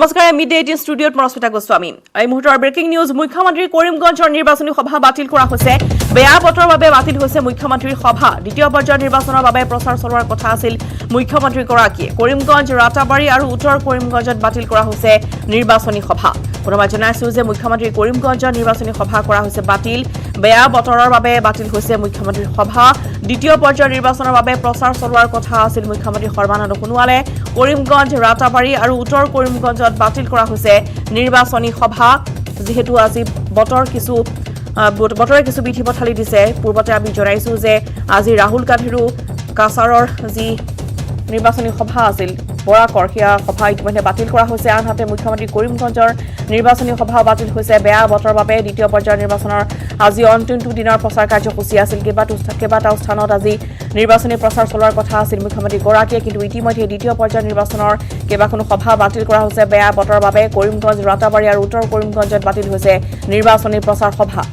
নমস্কাৰ mid day 18 ষ্টুডিঅ'ত মৰস্মিতা গোস্বামী এই মুহূৰ্তৰ ব্ৰেকিং নিউজ মুখ্যমন্ত্ৰী কৰিমগঞ্জৰ নিৰ্বাচনী সভা বাতিল কৰা হৈছে বেয়া বতৰৰ বাবে বাতিল হৈছে মুখ্যমন্ত্ৰীৰ সভা দ্বিতীয় পৰ্যায়ৰ নিৰ্বাচনৰ বাবে প্ৰচাৰ চলোৱাৰ কথা আছিল মুখ্যমন্ত্ৰী গৰাকীয়ে কৰিমগঞ্জ ৰাতাবাৰী আৰু উত্তৰ কৰিমগঞ্জত বাতিল কৰা হৈছে নিৰ্বাচনী সভা পুনৰবাৰ জনাইছো যে মুখ্যমন্ত্ৰী কৰিমগঞ্জৰ নিৰ্বাচনী সভা কৰা হৈছে বাতিল বেয়া বতৰৰ বাবে বাতিল হৈছে মুখ্যমন্ত্ৰীৰ সভা দ্বিতীয় পৰ্যায়ৰ নিৰ্বাচনৰ বাবে প্ৰচাৰ চলোৱাৰ কথা আছিল মুখ্যমন্ত্ৰী সৰ্বানন্দ সোণোৱালে কৰিমগঞ্জ ৰাতাবাৰী আৰু উত্তৰ কৰিমগঞ্জত বাতিল কৰা হৈছে নিৰ্বাচনী সভা যেহেতু আজি বতৰে কিছু বিধি পথালি দিছে পূৰ্বতে আমি জনাইছো যে আজি ৰাহুল গান্ধীৰো কাছাৰৰ যি নিৰ্বাচনী সভা আছিল বৰাকৰ হিয়া সভা ইতিমধ্যে বাতিল কৰা হৈছে আনহাতে মুখ্যমন্ত্ৰী কৰিমগঞ্জৰ নিৰ্বাচনী সভা বাতিল হৈছে বেয়া বতৰৰ বাবে দ্বিতীয় পৰ্যায়ৰ নিৰ্বাচনৰ আজি অন্তিমটো দিনৰ প্ৰচাৰ কাৰ্যসূচী আছিল কেইবাটাও স্থানত আজি নিৰ্বাচনী প্ৰচাৰ চলোৱাৰ কথা আছিল মুখ্যমন্ত্ৰী গৰাকীয়ে কিন্তু ইতিমধ্যে দ্বিতীয় পৰ্যায়ৰ নিৰ্বাচনৰ কেইবাখনো সভা বাতিল কৰা হৈছে বেয়া বতৰৰ বাবে কৰিমগঞ্জ ৰাতাবাৰী আৰু উত্তৰ কৰিমগঞ্জত বাতিল হৈছে নিৰ্বাচনী প্ৰচাৰ সভা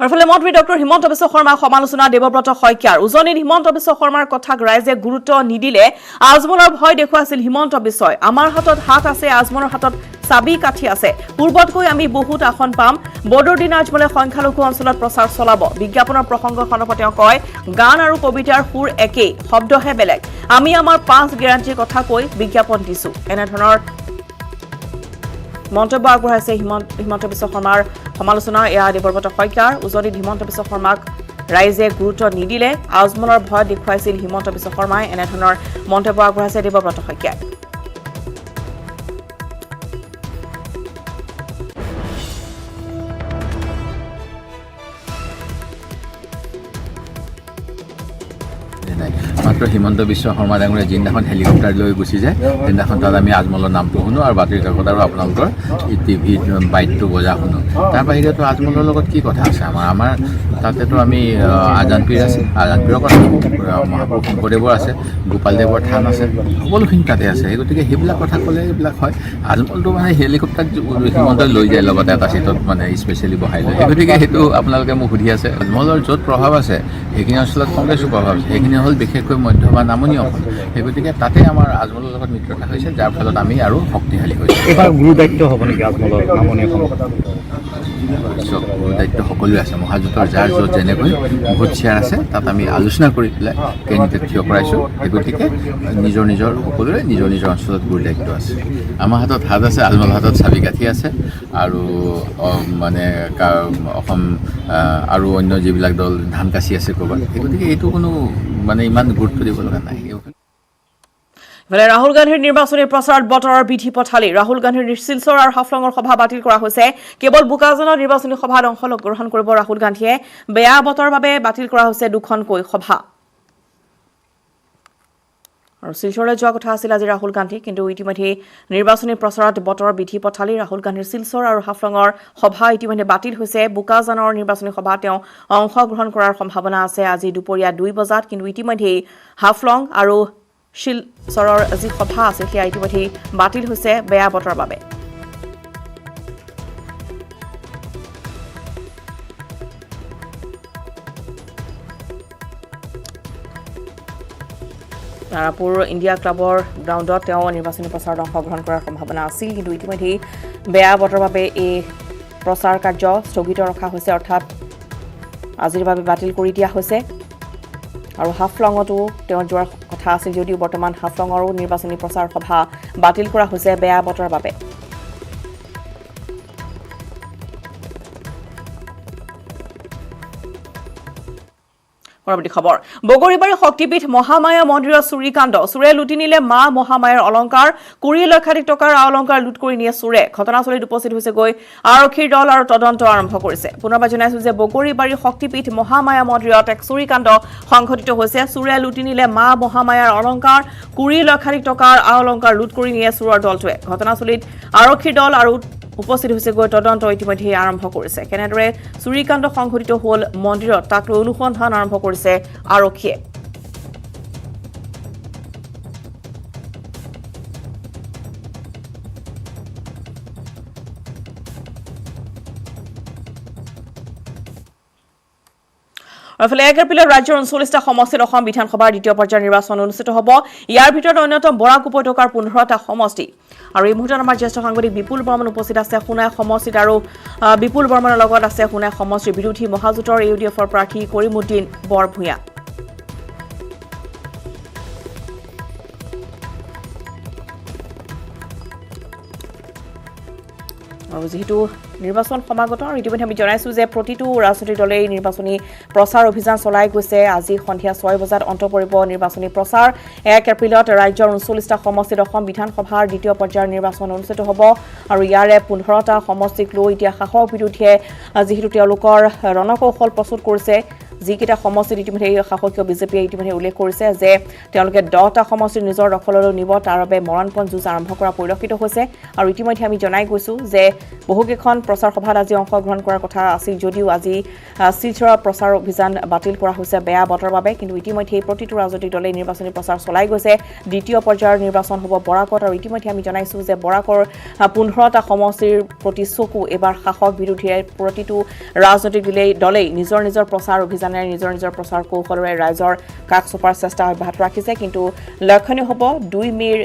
আৰফালে মন্ত্ৰী ডক্টৰ হিমন্ত বিশ্ব শৰ্মাৰ সমালোচনা দেৱব্ৰত শইকীয়াৰ উজনিত হিমন্ত বিশ্ব শৰ্মাৰ কথাক ৰাইজে গুৰুত্ব নিদিলে আজমলৰ ভয় দেখুৱাইছিল হিমন্ত বিশ্বই আমাৰ হাতত হাত আছে আজমলৰ হাতত চাবি কাঠি আছে পূৰ্বতকৈ আমি বহুত আসন পাম বদৰুদ্দিন আজমলে সংখ্যালঘু অঞ্চলত প্ৰচাৰ চলাব বিজ্ঞাপনৰ প্ৰসংগ সন্দৰ্ভত তেওঁ কয় গান আৰু কবিতাৰ সুৰ একেই শব্দহে বেলেগ আমি আমাৰ 5 গ্যাৰাণ্টিৰ কথা কৈ বিজ্ঞাপন দিছো এনেধৰণৰ মন্তব্য আগবঢ়াইছে হিমন্ত বিশ্ব শৰ্মাৰ সমালোচনা এয়া দেৱব্ৰত শইকীয়াৰ উজনিত হিমন্ত বিশ্ব শৰ্মাক ৰাইজে গুৰুত্ব নিদিলে আজমলৰ ভয় দেখুৱাইছিল হিমন্ত বিশ্ব শৰ্মাই এনেধৰণৰ মন্তব্য আগবঢ়াইছে দেৱব্ৰত শইকীয়াই মাত্ৰ হিমন্ত বিশ্ব শৰ্মা ডাঙৰীয়া যিদিনাখন হেলিকপ্টাৰ লৈ গুচি যায় সেইদিনাখন তাত আমি আজমলৰ নামটো শুনো আৰু বাতৰি কাকত আৰু আপোনালোকৰ টিভিত বাইটটো বজা শুনো তাৰ বাহিৰেতো আজমলৰ লগত কি কথা আছে আমাৰ তাতেতো আমি আজানপীৰ আছে আজানপীৰৰ কথা মহাপুৰুষ শংকৰদেৱৰ আছে গোপালদেৱৰ থান আছে সকলোখিনি তাতে আছে সেই গতিকে সেইবিলাক কথা ক'লে এইবিলাক হয় আজমলটো মানে হেলিকপ্টাৰ হিমন্তই লৈ যায় লগতে এটা চিটত মানে স্পেচিয়েলি বহাই লয় সেই গতিকে সেইটো আপোনালোকে মোক সুধি আছে আজমলৰ য'ত প্ৰভাৱ আছে সেইখিনি অঞ্চলত কংগ্ৰেছৰ প্ৰভাৱ আছে সেইখিনি হ'ল বিশেষকৈ মধ্য বা নামনি অসম সেই গতিকে তাতে আমাৰ আজমলৰ লগত মিত্ৰতা হৈছে যাৰ ফলত আমি আৰু শক্তিশালী হৈছোঁ এইবাৰ গুৰু দায়িত্ব হ'ব নেকি আজমলৰ নামনি অসমত গুৰু দায়িত্ব সকলোৱে আছে মহাজোঁটৰ যাৰ য'ত যেনেকৈ ভোট শ্বেয়াৰ আছে তাত আমি আলোচনা কৰি পেলাই কেণ্ডিডেট থিয় কৰাইছোঁ সেই গতিকে নিজৰ সকলোৰে নিজৰ অঞ্চলত গুৰু দায়িত্ব আছে আমাৰ হাতত হাত আছে আজমলৰ হাতত চাবি কাঠি আছে আৰু মানে অসম আৰু অন্য যিবিলাক দল ধান কাচি আছে ক'ৰবাত সেই গতিকে এইটো কোনো মানে ইমান গুৰুত্ব দিব লগা নাই ৰাহুল গান্ধীৰ নিৰ্বাচনী প্ৰচাৰত বতৰৰ বিধি পথালি ৰাহুল গান্ধীৰ শিলচৰ আৰু হাফলঙৰ সভা বাতিল কৰা হৈছে কেৱল বোকাজানৰ নিৰ্বাচনী সভাত অংশগ্ৰহণ কৰিব ৰাহুল গান্ধীয়ে বেয়া বতৰৰ বাবে বাতিল কৰা হৈছে দুখনকৈ সভা আৰু শিলচৰলৈ যোৱা কথা আছিল আজি ৰাহুল গান্ধী কিন্তু ইতিমধ্যে নিৰ্বাচনী প্ৰচাৰত বতৰৰ বিধি পথালি ৰাহুল গান্ধীৰ শিলচৰ আৰু হাফলঙৰ সভা ইতিমধ্যে বাতিল হৈছে বোকাজানৰ নিৰ্বাচনী সভা তেওঁ অংশগ্ৰহণ কৰাৰ সম্ভাৱনা আছে আজি দুপৰীয়া 2 বজাত কিন্তু ইতিমধ্যে হাফলং আৰু শিলচৰৰ যি সভা আছে সেয়া ইতিমধ্যে বাতিল হৈছে বেয়া বতৰৰ বাবে তাৰাপুৰ ইণ্ডিয়া ক্লাবৰ গ্ৰাউণ্ডত তেওঁ নিৰ্বাচনী প্ৰচাৰত অংশগ্ৰহণ কৰাৰ সম্ভাৱনা আছিল কিন্তু ইতিমধ্যে বেয়া বতৰৰ বাবে এই প্ৰচাৰ কাৰ্য স্থগিত ৰখা হৈছে অৰ্থাৎ আজিৰ বাবে বাতিল কৰি দিয়া হৈছে আৰু হাফলঙতো তেওঁ যোৱাৰ কথা আছিল যদিও বৰ্তমান হাফলঙৰো নিৰ্বাচনী প্ৰচাৰ সভা বাতিল কৰা হৈছে বেয়া বতৰৰ বাবে পৰৱৰ্তী খবৰ বগৰীবাৰী শক্তিপীঠ মহামায়া মন্দিৰৰ চুৰিকাণ্ড চুৰে লুটি নিলে মা মহামায়াৰ অলংকাৰ 20 লক্ষাধিক টকাৰ অলংকাৰ লুট কৰি নিয়ে চুৰে ঘটনাস্থলীত উপস্থিত হৈছে গৈ আৰক্ষীৰ দল আৰু তদন্ত আৰম্ভ কৰিছে পুনৰবাৰ জনাইছো যে বগৰীবাৰী শক্তিপীঠ মহামায়া মন্দিৰত এক চুৰিকাণ্ড সংঘটিত হৈছে চুৰে লুটি নিলে মা মহামায়াৰ অলংকাৰ 20 লক্ষাধিক টকাৰ অলংকাৰ লুট কৰি নিয়ে চুৰৰ দলটোৱে ঘটনাস্থলীত আৰক্ষীৰ দল আৰু উপস্থিত হৈছে গৈ তদন্ত ইতিমধ্যে আৰম্ভ কৰিছে কেনেদৰে চুৰিকাণ্ড সংঘটিত হ'ল মন্দিৰত তাক লৈ অনুসন্ধান আৰম্ভ কৰিছে আৰক্ষীয়ে এফালে 1 এপ্ৰিলত ৰাজ্যৰ 39টা সমষ্টিত অসম বিধানসভাৰ দ্বিতীয় পৰ্যায়ৰ নিৰ্বাচন অনুষ্ঠিত হ'ব। ইয়াৰ ভিতৰত অন্যতম বৰাক উপত্যকাৰ 15টা সমষ্টি। আৰু এই মুহূৰ্তত আমাৰ জ্যেষ্ঠ সাংবাদিক বিপুল বৰ্মন উপস্থিত আছে সোণাই সমষ্টিত আৰু বিপুল বৰ্মনৰ লগত আছে সোণাই সমষ্টিৰ বিৰোধী মহাজোঁটৰ ইউডিএফৰ প্ৰাৰ্থী কৰিমুদ্দিন বৰভূঞা। আৰু যেহেতু নিৰ্বাচন সমাগত আৰু ইতিমধ্যে আমি জনাইছোঁ যে প্ৰতিটো ৰাজনৈতিক দলেই নিৰ্বাচনী প্ৰচাৰ অভিযান চলাই গৈছে। আজি সন্ধিয়া 6 বজাত অন্ত পৰিব নিৰ্বাচনী প্ৰচাৰ। 1 এপ্ৰিলত ৰাজ্যৰ 39টা সমষ্টিত অসম বিধানসভাৰ দ্বিতীয় পৰ্যায়ৰ নিৰ্বাচন অনুষ্ঠিত হ'ব আৰু ইয়াৰে 15টা সমষ্টিক লৈ এতিয়া শাসক বিৰোধীয়ে যিহেতু তেওঁলোকৰ ৰণকৌশল প্ৰস্তুত কৰিছে। যিকেইটা সমষ্টিত ইতিমধ্যে শাসকীয় বিজেপিয়ে ইতিমধ্যে উল্লেখ কৰিছে যে তেওঁলোকে 10টা সমষ্টি নিজৰ দখললৈ নিব, তাৰ বাবে মৰণপণ যুঁজ আৰম্ভ কৰা পৰিলক্ষিত হৈছে। আৰু ইতিমধ্যে আমি জনাই গৈছোঁ যে বহুকেইখন প্ৰচাৰ সভাত আজি অংশগ্ৰহণ কৰাৰ কথা আছিল যদিও আজি শিলচৰৰ প্ৰচাৰ অভিযান বাতিল কৰা হৈছে বেয়া বতৰৰ বাবে। কিন্তু ইতিমধ্যে প্ৰতিটো ৰাজনৈতিক দলে নিৰ্বাচনী প্ৰচাৰ চলাই গৈছে। দ্বিতীয় পৰ্যায়ৰ নিৰ্বাচন হ'ব বৰাকত আৰু ইতিমধ্যে আমি জনাইছোঁ যে বৰাকৰ 15টা সমষ্টিৰ প্ৰতি চকু এবাৰ শাসক বিৰোধীয়ে প্ৰতিটো ৰাজনৈতিক দলেই নিজৰ নিজৰ প্ৰচাৰ অভিযানেৰে নিজৰ নিজৰ প্ৰচাৰ কৌশলেৰে ৰাইজৰ কাষ চপাৰ চেষ্টা অব্যাহত ৰাখিছে। কিন্তু লক্ষণীয় হ'ব 2 মে'ৰ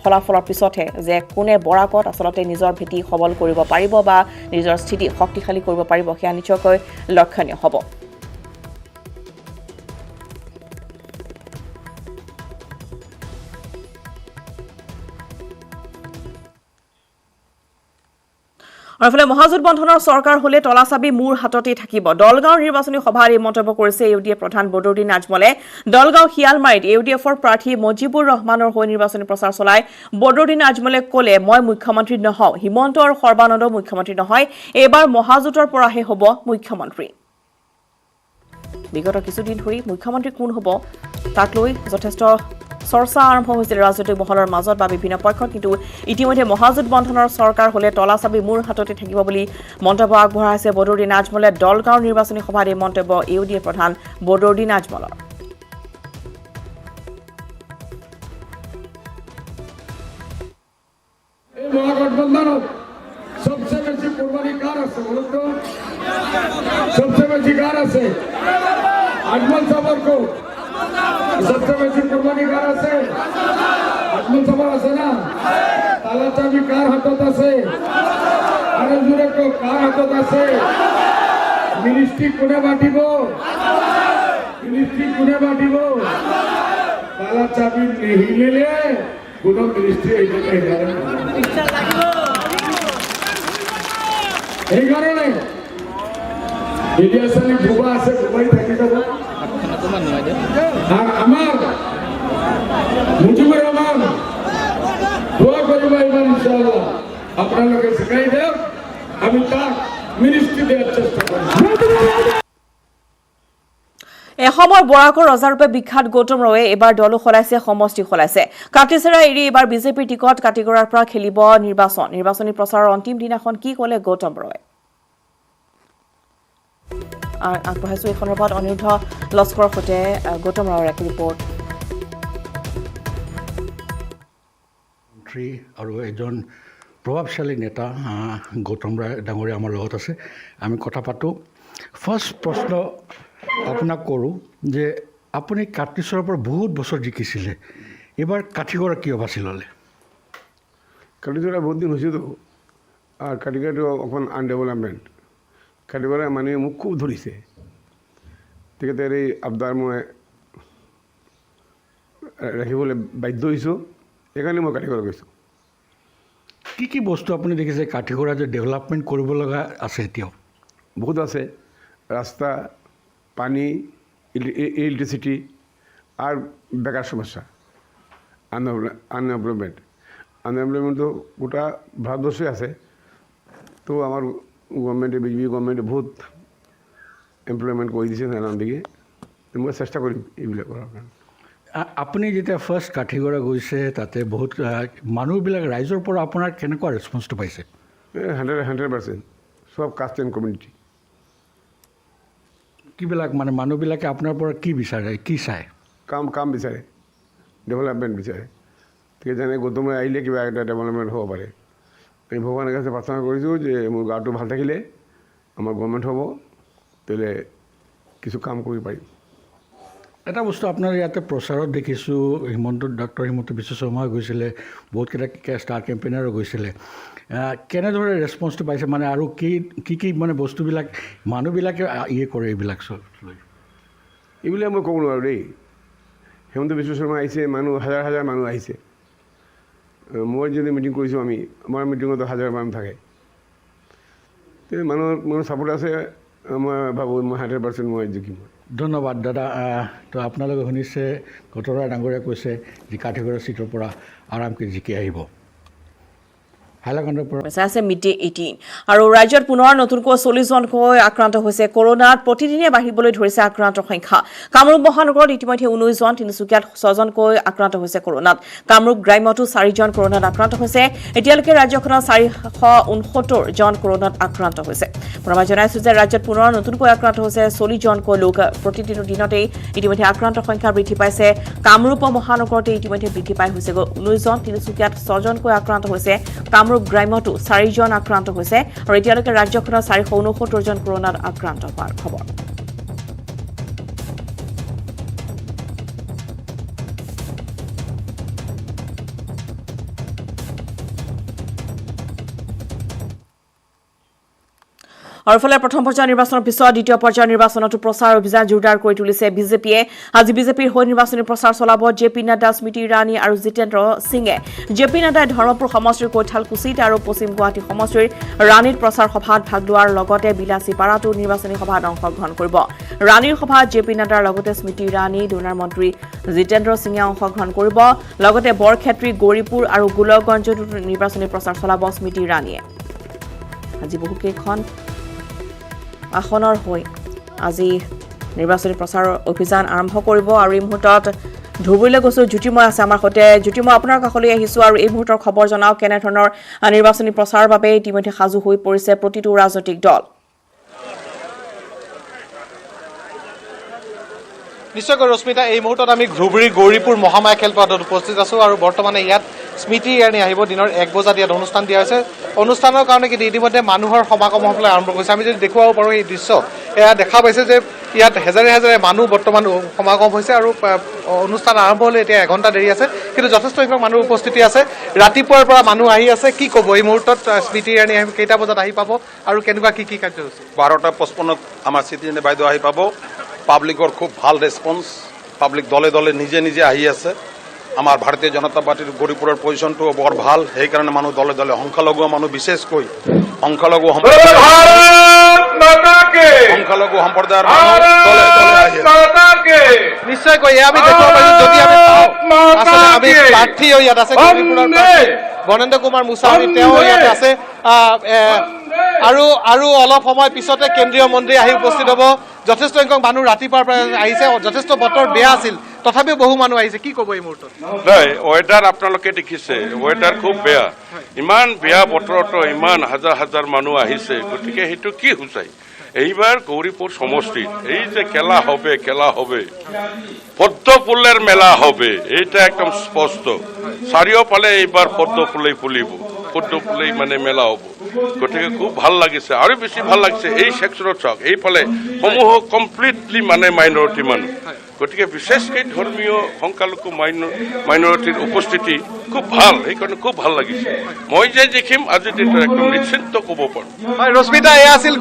ফলাফলৰ পিছতহে যে কোনে বৰাকত আচলতে নিজৰ ভেটি সবল কৰিব পাৰিব বা নিজৰ স্থিতি শক্তিশালী কৰিব পাৰিব, সেয়া নিশ্চয়কৈ লক্ষণীয় হ'ব। আৰু এফালে মহাজোঁট বন্ধনৰ চৰকাৰ হ'লে তলাচাবি মূৰ হাততেই থাকিব। দলগাঁৱৰ নিৰ্বাচনী সভাত এই মন্তব্য কৰিছে ইউডিএফ প্ৰধান বদৰুদ্দিন আজমলে। দলগাঁও শিয়ালমাৰীত ইউডিএফৰ প্ৰাৰ্থী মজিবুৰ ৰহমানৰ হৈ নিৰ্বাচনী প্ৰচাৰ চলাই বদৰুদ্দিন আজমলে ক'লে, মই মুখ্যমন্ত্ৰী নহওঁ, হিমন্ত আৰু সৰ্বানন্দ মুখ্যমন্ত্ৰী নহয়, এইবাৰ মহাজোঁটৰ পৰাহে হ'ব মুখ্যমন্ত্ৰী। বিগত কিছুদিন ধৰি মুখ্যমন্ত্ৰী কোন হ'ব তাক লৈ যথেষ্ট চৰ্চা আৰম্ভ হৈছিল ৰাজনৈতিক মহলৰ মাজত বা বিভিন্ন পক্ষত। কিন্তু ইতিমধ্যে মহাজোঁট বন্ধনৰ চৰকাৰ হ'লে তলাচাবি মূৰ হাততে থাকিব বুলি মন্তব্য আগবঢ়াইছে বদৰুদ্দিন আজমলে। দলগাঁৱৰ নিৰ্বাচনী সভাত এই মন্তব্য ইউডিএফ প্ৰধান বদৰুদ্দিন আজমলৰ। মহাগঠবন্ধনত সবচেয়ে বেশি কুরবানি কার আছে বলুন তো? সবচেয়ে বেশি কার আছে? আজমল সাবর কো সবচেয়ে বেশি কুরবানি কার আছে? আজমল সাবর আছে না? তালা চাবি কার হাতত আছে? আরে জুড়ে কো কার হাতত আছে? মিনিস্ট্রি কোনে বাটিব? মিনিস্ট্রি কোনে বাটিব? তালা চাবি নেহি লেলে কোনো মিনিস্ট্রি এই কারণে ইলিয়াস আলী ভুবা আছে, ভুবাই থাকি যাব। আর আমার মুজিবুর রহমান দোয়া করিবা এবার ইনশাআল্লাহ আপনাদেরকে শিখাই দেব, আমি তাক মিনিস্ট্রি দেওয়ার চেষ্টা করি। এসময়ৰ বৰাকৰ ৰজাৰূপে বিখ্যাত গৌতম ৰয়ে এইবাৰ দলো সলাইছে, সমষ্টি সলাইছে। কাটিচেৰা এৰি এইবাৰ বিজেপিৰ টিকট কাটিগড়াৰ পৰা খেলিব নিৰ্বাচনী প্ৰচাৰৰ অন্তিম দিনাখন কি ক'লে গৌতম ৰয় আগবঢ়াইছো। এই সন্দৰ্ভত অনিৰুদ্ধ লস্কৰৰ সৈতে গৌতম ৰায়ৰ এক ৰিপৰ্ট। মন্ত্ৰী আৰু এজন প্ৰভাৱশালী নেতা গৌতম ৰায় ডাঙৰীয়া আমাৰ লগত আছে, আমি কথা পাতোঁ। ফাৰ্ষ্ট প্ৰশ্ন আপোনাক কৰোঁ যে আপুনি কাটিচৰৰ পৰা বহুত বছৰ জিকিছিলে, এবাৰ কাঠিগড়া কিয় বাছি ল'লে? কাটিগড়া বহুত দিন হৈছেতো, আৰ কাটিগড়াটো অকণ আনডেভেলপমেণ্ট। কাটিগড়া মানে মোক খুব ধৰিছে, তেখেতৰ এই আবদাৰ মই ৰাখিবলৈ বাধ্য হৈছোঁ, সেইকাৰণে মই কাটিগড়া গৈছোঁ। কি বস্তু আপুনি দেখিছে কাঠিগড়া যে ডেভেলপমেণ্ট কৰিব লগা আছে? এতিয়াও বহুত আছে, ৰাস্তা, পানী, ইলেক্ট্ৰিচিটি আর বেকার সমস্যা, আনএমপ্লয়মেন্টটো গোটা ভারতবর্ষে আছে। তো আমার গভর্নমেন্টে বিজেপি গভর্নমেন্টে বহুত এমপ্লয়মেন্ট করে দিছে নানান দিকে, মই চেষ্টা কৰিম এইবিলাক কৰাৰ কাৰণে। আপুনি যেতিয়া ফাৰ্ষ্ট কাঠিগড়া গৈছে তাতে বহুত মানুহবিলাক ৰাইজৰ পৰা আপোনাৰ কেনেকুৱা ৰেচপন্সটো পাইছে? 100% সব কাষ্ট এণ্ড কমিউনিটি। কিবিলাক মানে মানুহবিলাকে আপোনাৰ পৰা কি বিচাৰে, কি চায়? কাম বিচাৰে, ডেভেলপমেণ্ট বিচাৰে। ঠিক যেনে গৌতমে আহিলে কিবা এটা ডেভেলপমেণ্ট হ'ব পাৰে। আমি ভগৱানৰ কাছে প্ৰাৰ্থনা কৰিছোঁ যে মোৰ গাটো ভাল থাকিলে আমাৰ গভৰ্ণমেণ্ট হ'ব, তেলে কিছু কাম কৰিব পাৰিম। এটা বস্তু আপোনাৰ ইয়াতে প্ৰচাৰত দেখিছোঁ ডক্টৰ হিমন্ত বিশ্ব শৰ্মা গৈছিলে, বহুতকেইটা ষ্টাৰ কেম্পেইনাৰো গৈছিলে। কেনেদৰে ৰেছপন্সটো পাইছে মানে আৰু কি মানে বস্তুবিলাক মানুহবিলাকে কৰে এইবিলাক চব এইবিলাক মই ক'ব নোৱাৰোঁ দেই। হিমন্ত বিশ্ব শৰ্মা আহিছে, মানুহ হাজাৰ হাজাৰ মানুহ আহিছে। মই যদি মিটিং কৰিছোঁ আমাৰ মিটিঙতো হাজাৰ মানুহ থাকে। মানুহ ছাপোৰ্ট আছে, মই ভাবোঁ মই 100% মই জিকিম। ধন্যবাদ দাদা। তো আপোনালোকে শুনিছে ঘটৰা ডাঙৰীয়াই কৈছে যে কাঠিগড় চিটৰ পৰা আৰামকৈ জিকি আহিব। হাইলাকান্দিৰ পৰা আছে মিড ডে 18 আৰু ৰাজ্যত পুনৰ নতুনকৈ 40 জনকৈ আক্ৰান্ত হৈছে কৰোনাত। প্ৰতিদিনে বাঢ়িবলৈ ধৰিছে আক্ৰান্তৰ সংখ্যা। কামৰূপ মহানগৰত ইতিমধ্যে 19 জন, তিনিচুকীয়াত 6 জনকৈ আক্ৰান্ত হৈছে কৰোনাত। কামৰূপ গ্ৰাম্যতো 4 জন কৰোনাত আক্ৰান্ত হৈছে। এতিয়ালৈকে ৰাজ্যখনত 469 জন কৰোনাত আক্ৰান্ত হৈছে। মই জনাইছো যে ৰাজ্যত পুনৰ নতুনকৈ আক্ৰান্ত হৈছে 40 জনকৈ লোক। প্ৰতিদিনৰ দিনতেই ইতিমধ্যে আক্ৰান্তৰ সংখ্যা বৃদ্ধি পাইছে। কামৰূপ মহানগৰতে ইতিমধ্যে বৃদ্ধি পাই হৈছে 19 জন, তিনিচুকীয়াত 6 জনকৈ আক্ৰান্ত হৈছে। কামৰূপ গ্ৰাম্যতো 4 জন আক্ৰান্ত হৈছে আৰু এতিয়ালৈকে ৰাজ্যখনত 469 জন কৰোনাত আক্ৰান্ত হোৱাৰ খবৰ। আৰু ফলে প্ৰথম পৰ্যায়ৰ নিৰ্বাচনৰ পিছত দ্বিতীয় পৰ্যায়ৰ নিৰ্বাচনতো প্ৰচাৰ অভিযান জোৰদাৰ কৰি তুলিছে বিজেপিয়ে। আজি বিজেপিৰ হৈ নিৰ্বাচনী প্ৰচাৰ চলাব জে পি নাড্ডা, স্মৃতি ইৰাণী আৰু জিতেন্দ্ৰ সিঙে। জে পি নাড্ডাই ধৰ্মপুৰ সমষ্টিৰ কৈঠালকুছিত আৰু পশ্চিম গুৱাহাটী সমষ্টিৰ ৰাণীত প্ৰচাৰ সভাত ভাগ লোৱাৰ লগতে বিলাচীপাৰাতো নিৰ্বাচনী সভাত অংশগ্ৰহণ কৰিব। ৰাণীৰ সভাত জে পি নাড্ডাৰ লগতে স্মৃতি ইৰাণী, ডোনাৰ মন্ত্ৰী জিতেন্দ্ৰ সিঙে অংশগ্ৰহণ কৰিব। লগতে বৰক্ষেত্ৰী, গৌৰীপুৰ আৰু গোলকগঞ্জতো নিৰ্বাচনী প্ৰচাৰ চলাব স্মৃতি ইৰাণীয়ে। আজি বহুকেইখন আসনৰ হৈ আজি নিৰ্বাচনী প্ৰচাৰ অভিযান আৰম্ভ কৰিব। আৰু এই মুহূৰ্তত ধুবুৰীলৈ গৈছোঁ, জ্যোতিময় আছে আমাৰ সৈতে। জ্যোতিময়, আপোনাৰ কাষলৈ আহিছোঁ আৰু এই মুহূৰ্তৰ খবৰ জনাওক, কেনেধৰণৰ নিৰ্বাচনী প্ৰচাৰৰ বাবে ইতিমধ্যে সাজু হৈ পৰিছে প্ৰতিটো ৰাজনৈতিক দল? নিশ্চয়কৈ ৰশ্মিতা, এই মুহূৰ্তত আমি ধুবুৰী গৌৰীপুৰ মহামায়া খেলপথাৰত উপস্থিত আছোঁ আৰু বৰ্তমানে ইয়াত স্মৃতি ইৰাণী আহিব। দিনৰ 1 বজাত ইয়াত অনুষ্ঠান দিয়া হৈছে। অনুষ্ঠানৰ কাৰণে কিন্তু ইতিমধ্যে মানুহৰ সমাগম হ'বলৈ আৰম্ভ কৰিছে। আমি যদি দেখুৱাব পাৰোঁ এই দৃশ্য, এয়া দেখা পাইছে যে ইয়াত হেজাৰে হেজাৰে মানুহ বৰ্তমান সমাগম হৈছে আৰু অনুষ্ঠান আৰম্ভ হ'লে এতিয়া 1 ঘণ্টা দেৰি আছে, কিন্তু যথেষ্ট সংখ্যক মানুহ উপস্থিতি আছে। ৰাতিপুৱাৰ পৰা মানুহ আহি আছে। কি ক'ব এই মুহূৰ্তত স্মৃতি ইৰাণী কেইটা বজাত আহি পাব আৰু কেনেকুৱা কি কাৰ্যসূচী? 12:55 আমাৰ স্মৃতি ইৰাণী বাইদেউ আহি পাব। পাব্লিকৰ খুব ভাল ৰেছপন্স, পাব্লিক দলে দলে নিজে নিজে আহি আছে। আমাৰ ভাৰতীয় জনতা পাৰ্টিৰ গৌৰীপুৰৰ পজিশ্যনটো বৰ ভাল, সেইকাৰণে মানুহ দলে দলে সংখ্যালঘু মানুহ বিশেষকৈ সংখ্যালঘু সম্প্ৰদায়ৰ নিশ্চয়কৈ এয়া আমি দেখুৱাব পাৰিছোঁ। যদি আমি আচলতে আমি প্ৰাৰ্থী ইয়াত আছে গৌৰীপুৰৰ বনেন্দ্ৰ কুমাৰ মুছাহাৰী, তেওঁ ইয়াত আছে। আৰু অলপ সময় পিছতে কেন্দ্ৰীয় মন্ত্ৰী আহি উপস্থিত হ'ব। যথেষ্ট সংখ্যক মানুহ ৰাতিপুৱাৰ পৰা আহিছে। যথেষ্ট বতৰ বেয়া আছিল, তথাপিও বহু মানুহ আহিছে। কি ক'ব এই মুহূৰ্তত? নাই, ৱেডাৰ আপোনালোকে দেখিছে, ৱেডাৰ খুব বেয়া। ইমান বেয়া বতৰতো ইমান হাজাৰ হাজাৰ মানুহ আহিছে, গতিকে সেইটো কি সূচায়? এইবাৰ গৌৰীপুৰ সমষ্টিত এই যে খেলা হবে পদ্ম ফুলেৰ মেলা হবে, এইটা একদম স্পষ্ট। চাৰিওফালে এইবাৰ পদ্ম ফুলেই ফুলিব, পদ্ম ফুলেই মানে মেলা হ'ব। গতিকে খুব ভাল লাগিছে। আৰু বেছি ভাল লাগিছে এই সেকশনত চাওক, এইফালে সমূহ কমপ্লিটলি মানে মাইনৰিটি মানুহ। গতিকে বিশেষকৈ ধৰ্মীয় সংখ্যালঘু মাইনৰিটিৰ উপস্থিতি খুব ভাল, সেইকাৰণে খুব ভাল লাগিছে। মই যে দেখিম আজি দিনটো একদম নিশ্চিন্ত ক'ব পাৰোঁ। হয় ৰশ্মিতা, এয়া আছিল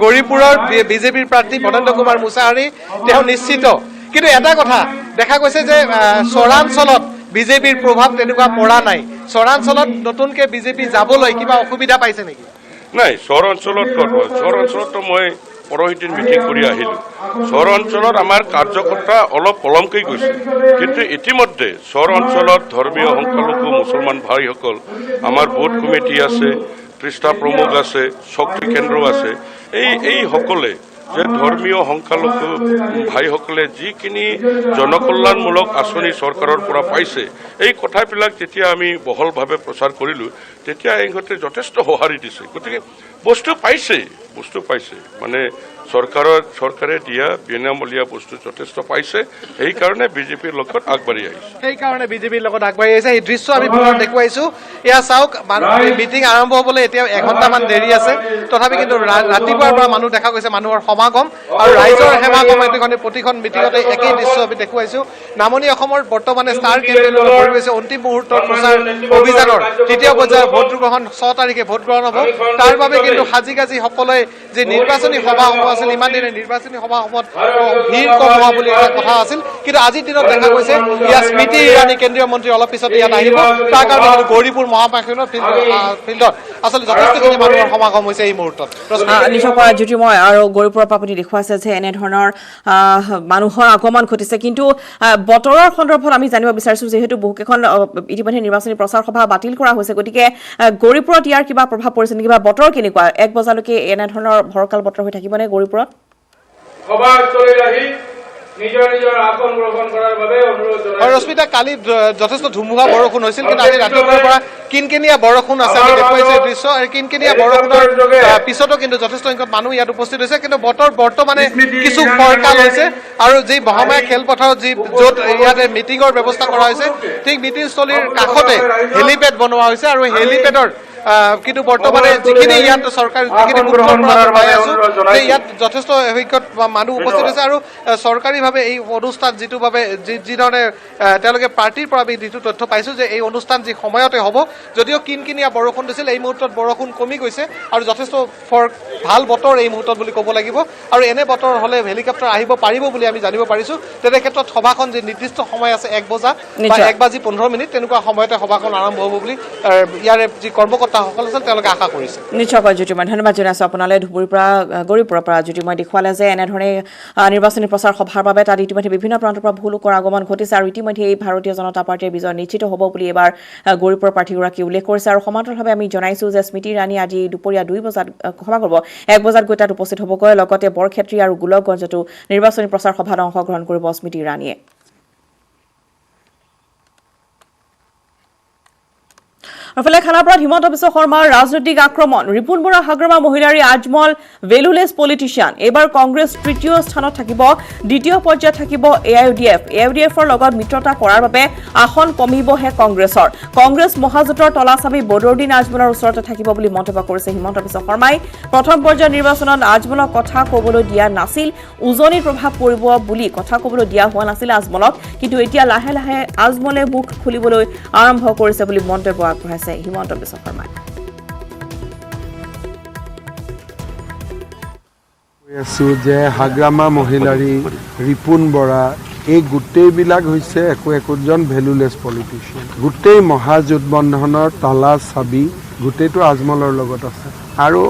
গৌৰীপুৰৰ বিজেপিৰ প্ৰাৰ্থী বনেন্দ্ৰ কুমাৰ মুছাহাৰী। তেওঁ নিশ্চিত, কিন্তু এটা কথা দেখা গৈছে যে চৰাঞ্চলত বিজেপিৰ প্ৰভাৱ তেনেকুৱা পৰা নাই। চৰাঞ্চলত নতুনকৈ বিজেপি যাবলৈ কিবা অসুবিধা পাইছে নেকি? নাই, চহৰ অঞ্চলত চহৰ অঞ্চলতো মই পৰহিদিন মিটিং কৰি আহিলোঁ। চহৰ অঞ্চলত আমাৰ কাৰ্যকৰ্তা অলপ পলমকৈ গৈছে, কিন্তু ইতিমধ্যে চহৰ অঞ্চলত ধৰ্মীয় সংখ্যালঘু মুছলমান ভাইসকল, আমাৰ বুথ কমিটি আছে, পৃষ্ঠা প্ৰমুখ আছে, শক্তি কেন্দ্ৰ আছে, এই সকলে যে ধৰ্মীয় সংখ্যালঘু ভাইসকলে যিখিনি জনকল্যাণমূলক আঁচনি চৰকাৰৰ পৰা পাইছে, এই কথাবিলাক যেতিয়া আমি বহলভাৱে প্ৰচাৰ কৰিলোঁ, তেতিয়া ইহঁতে যথেষ্ট সঁহাৰি দিছে। গতিকে বস্তু পাইছে মানে চৰকাৰে দিয়া বিনামূলীয়া বস্তু যথেষ্ট পাইছে, সেইকাৰণে বিজেপিৰ লগত আগবাঢ়ি আহিছে। সেইকাৰণে বিজেপিৰ লগত আগবাঢ়ি আহিছে। এই দৃশ্য আমি পুনৰ দেখুৱাইছো। এয়া চাওক, মিটিং আৰম্ভ হ'বলৈ এতিয়া এঘণ্টামান দেৰি আছে, তথাপি কিন্তু ৰাতিপুৱাৰ পৰা মানুহ দেখা গৈছে, মানুহৰ সমাগম আৰু ৰাইজৰ সমাগম প্ৰতিখন মিটিঙতে একেই দৃশ্য আমি দেখুৱাইছো। নামনি অসমৰ বৰ্তমানে ষ্টাৰ কেম্পেইনৰ ভৰি গৈছে অন্তিম মুহূৰ্তৰ প্ৰচাৰ অভিযানৰ তৃতীয় পৰ্যায়ৰ ভোট গ্ৰহণ 6 তাৰিখে ভোট গ্ৰহণ হ'ব। তাৰ বাবে কিন্তু সাজি কাজি সকলোৱে যে নিৰ্বাচনী সভাসমূহ আছিল, ইমান দিনে নিৰ্বাচনী সভাসমূহত ভিৰ কম হোৱা বুলি এটা কথা আছিল, কিন্তু আজিৰ দিনত দেখা গৈছে ইয়াত স্মৃতি ইৰাণী কেন্দ্ৰীয় মন্ত্ৰী অলপ পিছত ইয়াত আহিব। তাৰ কাৰণে কিন্তু গৌৰীপুৰ মহামায়াখনৰ ফিল্ডত আচলতে যথেষ্টখিনি মানুহৰ সমাগম হৈছে এই মুহূৰ্তত। নিশ্চয় জ্যোতিময়, আৰু গৌৰীপুৰৰ পৰা আপুনি দেখুৱাইছে যে এনেধৰণৰ মানুহৰ আগমন ঘটিছে, কিন্তু বতৰৰ সন্দৰ্ভত আমি জানিব বিচাৰিছোঁ, যিহেতু বহুকেইখন ইতিমধ্যে নিৰ্বাচনী প্ৰচাৰ সভা বাতিল কৰা হৈছে, গতিকে গৌৰীপুৰত ইয়াৰ কিবা প্ৰভাৱ পৰিছে নেকি, বা বতৰ কেনেকুৱা? 1 বজালৈকে এনেধৰণৰ ভৰকাল বতৰ হৈ থাকিবনে গৌৰীপুৰত? ৰশ্মিতা, কালি যথেষ্ট ধুমুহা বৰষুণ হৈছিল, কিন্তু আজি ৰাতিপুৱাৰ পৰা কিনকিনীয়া বৰষুণ আছে। আমি দেখুৱাইছো দৃশ্য, আৰু কিনকিনীয়া বৰষুণৰ পিছতো কিন্তু যথেষ্ট সংখ্যক মানুহ ইয়াত উপস্থিত হৈছে, কিন্তু বতৰ বৰ্তমানে কিছু ফৰকাল হৈছে। আৰু যি মহামায়া খেলপথাৰত য'ত ইয়াতে মিটিঙৰ ব্যৱস্থা কৰা হৈছে, ঠিক মিটিংস্থলীৰ কাষতে হেলিপেড বনোৱা হৈছে, আৰু হেলিপেডৰ কিন্তু বৰ্তমানে যিখিনি ইয়াত চৰকাৰ যিখিনি পাই আছো যে ইয়াত যথেষ্ট সংখ্যক মানুহ উপস্থিত হৈছে, আৰু চৰকাৰীভাৱে এই অনুষ্ঠান যি ধৰণে তেওঁলোকে পাৰ্টিৰ পৰা আমি যিটো তথ্য পাইছো যে এই অনুষ্ঠান যি সময়তে হ'ব, যদিও কিনকিনীয়া বৰষুণ দিছিল, এই মুহূৰ্তত বৰষুণ কমি গৈছে আৰু যথেষ্ট ভাল বতৰ এই মুহূৰ্তত বুলি ক'ব লাগিব। আৰু এনে বতৰ হ'লে হেলিকপ্টাৰ আহিব পাৰিব বুলি আমি জানিব পাৰিছো। তেনে ক্ষেত্ৰত সভাখন যি নিৰ্দিষ্ট সময় আছে 1 বজা বা 1:15 তেনেকুৱা সময়তে সভাখন আৰম্ভ হ'ব বুলি ইয়াৰে যি কৰ্মকৰ্তা তেওঁলোকে আশা কৰিছে। নিশ্চয়কৈ জ্যোতিময়, ধন্যবাদ জনাইছো আপোনালৈ। গৌৰীপুৰৰ পৰা জ্যোতিময় দেখুৱালে যে এনেধৰণে নিৰ্বাচনী প্ৰচাৰ সভাৰ বাবে তাত ইতিমধ্যে বিভিন্ন প্ৰান্তৰ পৰা বহু লোকৰ আগমন ঘটিছে, আৰু ইতিমধ্যে এই ভাৰতীয় জনতা পাৰ্টীৰ বিজয় নিশ্চিত হ'ব বুলি এইবাৰ গৌৰীপুৰৰ প্ৰাৰ্থীগৰাকী উল্লেখ কৰিছে। আৰু সমান্তৰালভাৱে আমি জনাইছো যে স্মৃতি ইৰাণী আজি দুপৰীয়া 2 বজাত 1 বজাত গৈ তাত উপস্থিত হ'বগৈ, লগতে বৰক্ষেত্ৰী আৰু গোলকগঞ্জতো নিৰ্বাচনী প্ৰচাৰ সভাত অংশগ্ৰহণ কৰিব স্মৃতি ইৰাণীয়ে। এফালে খানাপাৰাত হিমন্ত বিশ্ব শৰ্মাৰ ৰাজনৈতিক আক্ৰমণ, ৰিপুণ বৰা হাগ্ৰামা মহিলাৰী আজমল ভেলুলেছ পলিটিচিয়ান। এইবাৰ কংগ্ৰেছ তৃতীয় স্থানত থাকিব, দ্বিতীয় পৰ্যায়ত থাকিব AIUDFৰ লগত মিত্ৰতা কৰাৰ বাবে আসন কমিবহে কংগ্ৰেছৰ। কংগ্ৰেছ মহাজোঁটৰ তলাচাবি বদৰুদ্দিন আজমলৰ ওচৰতে থাকিব বুলি মন্তব্য কৰিছে হিমন্ত বিশ্ব শৰ্মাই। প্ৰথম পৰ্যায়ৰ নিৰ্বাচনত আজমলক কথা ক'বলৈ দিয়া নাছিল, উজনিৰ প্ৰভাৱ পৰিব বুলি কথা ক'বলৈ দিয়া হোৱা নাছিল আজমলক, কিন্তু এতিয়া লাহে লাহে আজমলে মুখ খুলিবলৈ আৰম্ভ কৰিছে বুলি মন্তব্য আগবঢ়াইছে হিমন্ত বিশ্ব শৰ্মাই। যে হাগ্ৰামা মহিলাৰী, ৰিপুণ বৰা, এই গোটেইবিলাক হৈছে একোজন ভেলুলেছ পলিটিচিয়ান। গোটেই মহাজোঁটবন্ধনৰ তালা চাবি গোটেইটো আজমলৰ লগত আছে, আৰু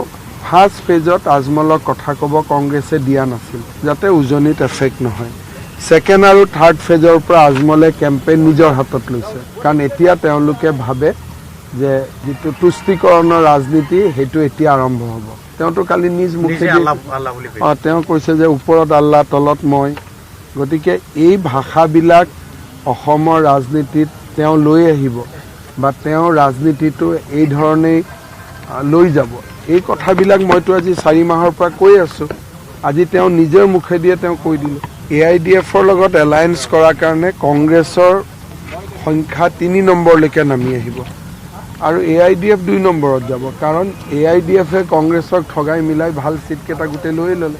ফাৰ্ষ্ট ফেজত আজমলক কথা ক'ব কংগ্ৰেছে দিয়া নাছিল যাতে উজনিত এফেক্ট নহয়। ছেকেণ্ড আৰু থাৰ্ড ফেজৰ পৰা আজমলে কেম্পেইন নিজৰ হাতত লৈছে, কাৰণ এতিয়া তেওঁলোকে ভাবে যে যিটো তুষ্টিকৰণৰ ৰাজনীতি সেইটো এতিয়া আৰম্ভ হ'ব। তেওঁতো কালি নিজ মুখেদি তেওঁ কৈছে যে ওপৰত আল্লাহ তলত মই, গতিকে এই ভাষাবিলাক অসমৰ ৰাজনীতিত তেওঁ লৈ আহিব বা তেওঁৰ ৰাজনীতিটো এই ধৰণেই লৈ যাব। এই কথাবিলাক মইতো আজি 4 মাহৰ পৰা কৈ আছোঁ, আজি তেওঁ নিজৰ মুখেদিয়ে তেওঁ কৈ দিলে। AIUDFৰ লগত এলায়েন্স কৰাৰ কাৰণে কংগ্ৰেছৰ সংখ্যা 3 নম্বৰলৈকে নামি আহিব, আৰু AIUDF 2 নম্বৰত যাব, কাৰণ AIUDFে কংগ্ৰেছক ঠগাই মিলাই ভাল চিটকেইটা গোটেই লৈ ল'লে।